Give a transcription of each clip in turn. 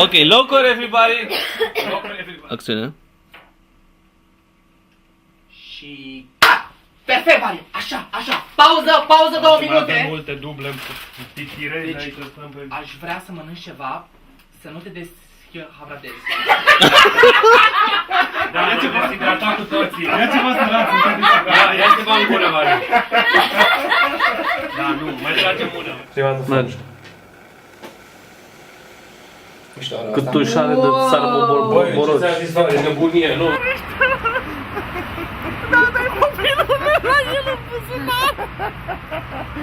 Ok, locker everybody. Acțiune. Și... Perfect, Mario! Așa, așa! Pauză 2 minute! Avem multe duble titirezi aici, stăm pe... Aș vrea să mănânci ceva, să nu te deshidratezi. Da, ne deshidratat cu toții. Ia ceva să dați, nu te deshidratat. Ia ceva în gură, Mario. Da, nu, mai tragem una. Mergi. Cât ușare de țară Băi, ce boroci. ți-a zis, e nebunie, nu?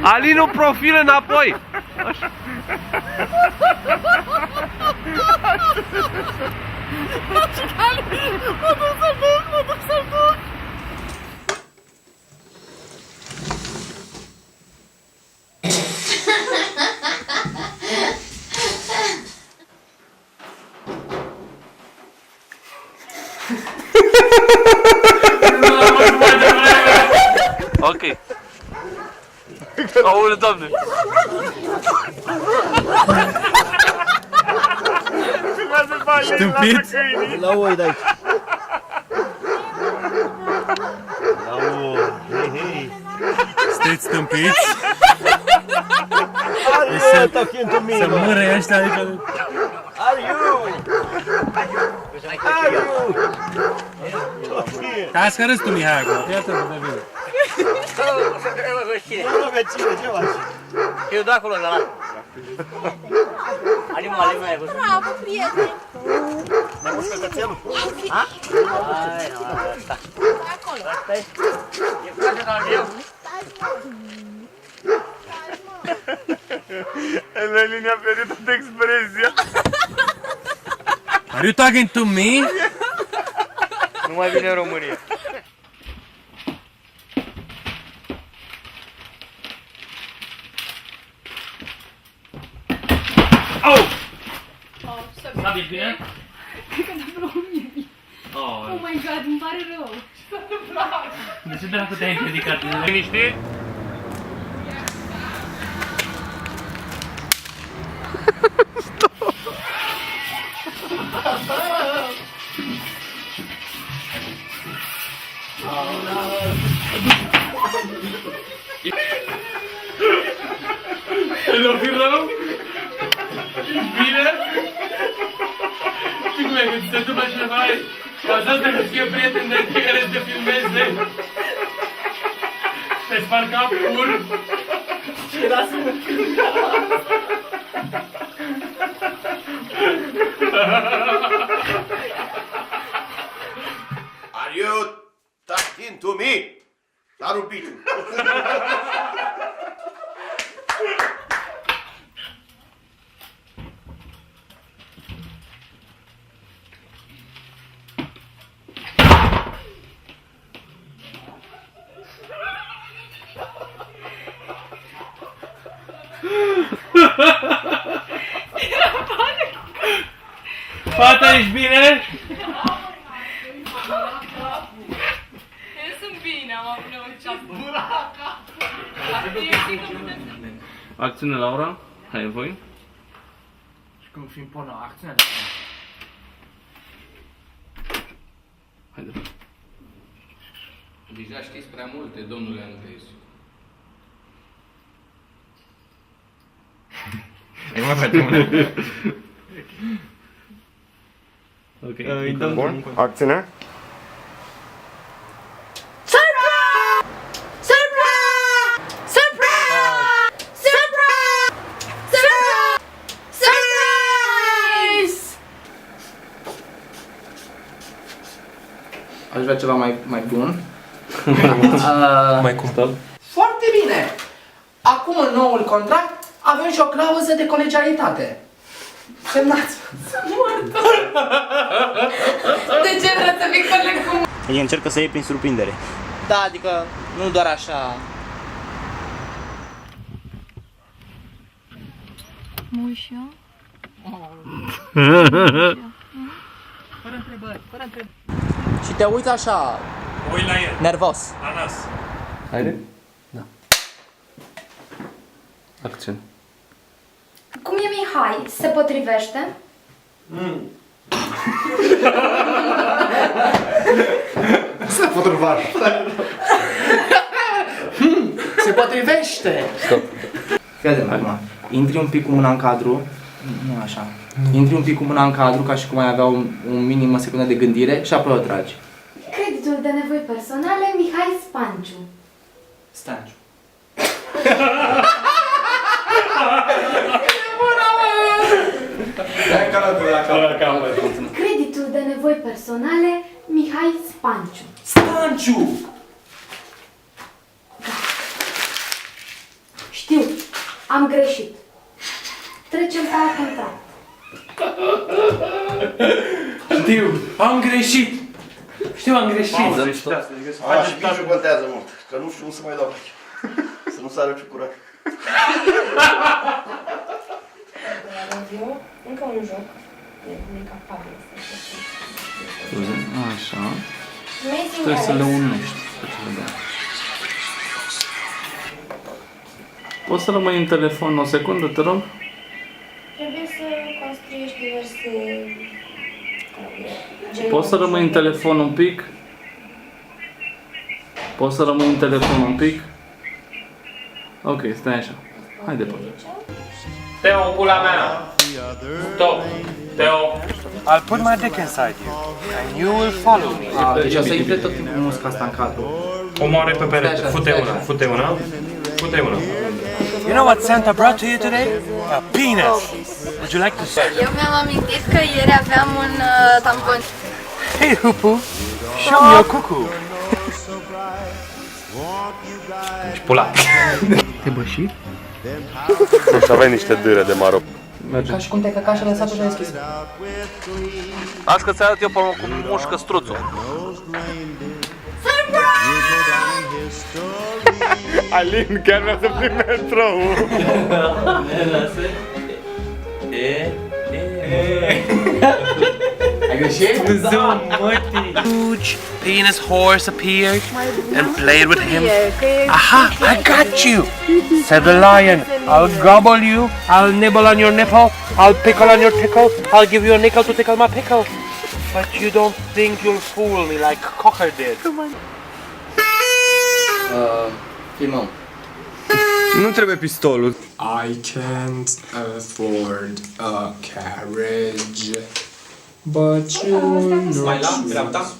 Alinu, profil înapoi! Mă duc să-l duc! Ok. Aoleu, Doamne! Stâmpit? La oi de aici. La oi, hei. Sunteți stâmpiți? Are you talking to me? Să mâre ăștia, adică... Are you? Are you? Hai să râzi tu, Mihai, acolo. Iată, de bine. Nu vecine, ce faci? Eu de acolo, de la... Animale mai văzut. Bravo, prieteni! Ne mușcă cățelul? Ha? Hai, ăsta. Acolo! Asta-i? E frate de-al meu. Eleni ne-a pierdut toată expresia. Are you talking to me? Nu mai vine în România. Au! S-a bine? Cred că n-am vrut mie. Oh my god, îmi pare rău. De ce dracu te-ai împiedicat? Liniștit? Nu fi rău? Bine? Și cum e, când se întâmplă cineva, cazați de că fie prieten de care să te filmeze. Te sparg cap pur. Și era să mă Are you talking to me? S-a rupt piciul. Fata, ești bine? Eu sunt bine, am avut nevoie de asta. Acțiune, Laura. Hai, voi. Și cum film porno, acțiune de acolo. Haide. Deja știți prea multe, domnule Andreescu. Ok. Bun, acțiune. Aș vrea ceva mai bun. Mai cum? Foarte bine! Acum în noul contract avem și o clauză de colegialitate. Semnați! De ce vreți să fii coleg cu mine? El încercă să iei prin surprindere. Da, adică nu doar așa. Mă uit și eu? Fără întrebări, fără întrebări. Și te uiți așa, Ui la el. nervos. Anas. Haide? Da. Acțiune. Cum e Mihai? Se potrivește? Se potrivă. Se potrivește! Stop. Fii acum. Intri un pic cu mâna în cadru. Nu așa. Intri un pic cu mâna în cadru, ca și cum ai avea un minimă secundă de gândire și apoi o tragi. Creditul de nevoi personale, Mihai Spanciu. Stanciu. Creditul de nevoi personale, Mihai Spanciu. Stanciu! Știu, am greșit. Trecem pe alt contract. Știu, am greșit. Știu, am greșit. Și mijul contează mult, că nu știu cum să mai dau aici. Să nu sară ciucurat. Încă un joc. E capabil să Așa. Amazing Trebuie să le Alex. unești pe cele două. Poți să rămâi în telefon o secundă, te rog? Trebuie să construiești diverse genuri. Poți să rămâi în telefon un pic? Poți să rămâi în telefon un pic? Ok, stai așa. Hai departe. Teo, pula mea. Stop. Teo. I'll put my dick inside you and you will follow me. Deci o să intre tot timpul musca asta în cadru. Omoare pe perete. Stai așa, Fute stai una, așa. fute una. Fute una. You know what Santa brought to you today? A penis. Would you like to see? Eu mi-am amintit că ieri aveam un tampon. Hey, Hupu. Show me your cuckoo. Și pula. Te bășit? Și aveai niște dâre de maro. Ca și cum te-ai căcat și ai lăsat-o și ai deschis. Azi că ți-arăt eu pe urmă cum mușcă struțul. Alin chiar vrea să prin metrou. Ai greșit? Huge penis horse appeared and played with him. Aha, I got you, said the lion. I'll gobble you, I'll nibble on your nipple, I'll pickle on your tickle, I'll give you a nickel to tickle my pickle. But you don't think you'll fool me like Cocker did. Filmăm. Nu trebuie pistolul. I can't afford a carriage, but you know. Mai la dreapta.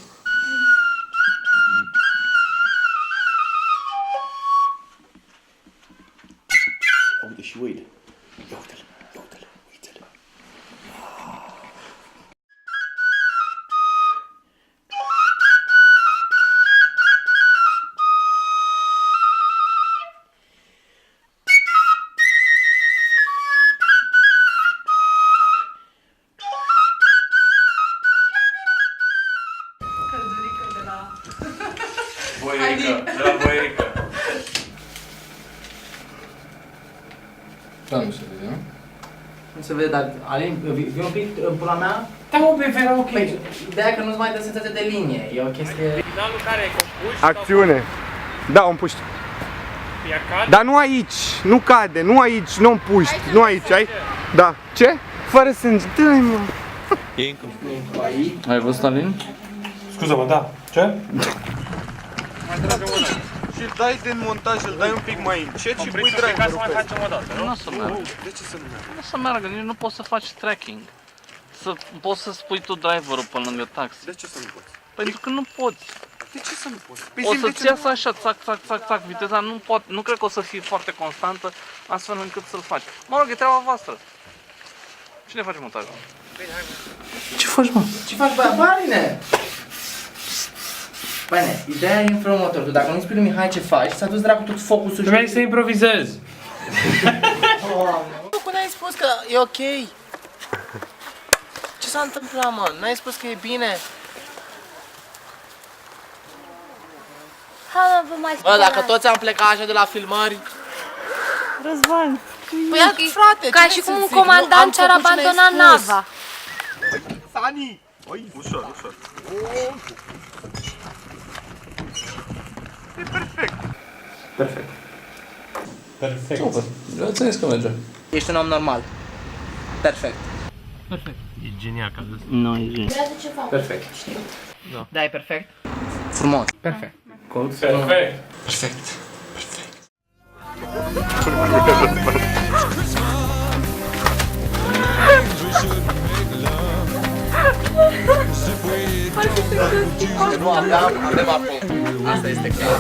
Uite și uite. Ia uite-l, ia uite-l, uite-l. Boierică, de la boierică. Da, nu se vede, nu? Nu se vede, dar Alin, vii un pic în pula mea? Da, mă, pe vera, ok. Păi, ideea e că nu-ți mai dă senzație de linie, e o chestie... Finalul care e compuși. Acțiune. Da, o împuști. Dar nu aici, nu cade, nu aici, nu împuști, nu aici, ai? Da. Ce? Fără sânge. Dă-i, mă. Ai văzut, Alin? Scuză-mă, da. Ce? Și îl dai din montaj, îl dai un pic mai încet și pui driverul pe facem o dată, Nu o să meargă. De ce să nu meargă? Nu o să meargă, nici nu poți să faci tracking. Poți să spui tu driverul pe lângă taxi. De ce să nu poți? Pentru că nu poți. De ce să nu poți? O să-ți iasă așa, țac, țac, țac, țac, viteza nu cred că o să fie foarte constantă, astfel încât să-l faci. Mă rog, e treaba voastră. Cine face montajul? Ce faci, mă? Ce faci, băia? Băine! Băine, ideea e în felul următor. Tu dacă nu spui lui Mihai ce faci, s-a dus dracu tot focusul și... Vrei să improvizez. Nu n-ai spus că e ok. Ce s-a întâmplat, mă? N-ai spus că e bine? Hai, vă mai Bă, dacă toți am plecat așa de la filmări... Răzvan. Păi, frate, Ca și cum un comandant ce-ar abandona nava. Sani! Oi, ușor, ușor. E perfect. Perfect. Super. Ți-am zis că merge. Ești un om normal. Perfect. Perfect. E genial ca de Nu, e genial. Durează ceva. Perfect. Da, e perfect. Frumos. Perfect. Colț. Perfect. Perfect. Nu aveam acum. Asta este clar.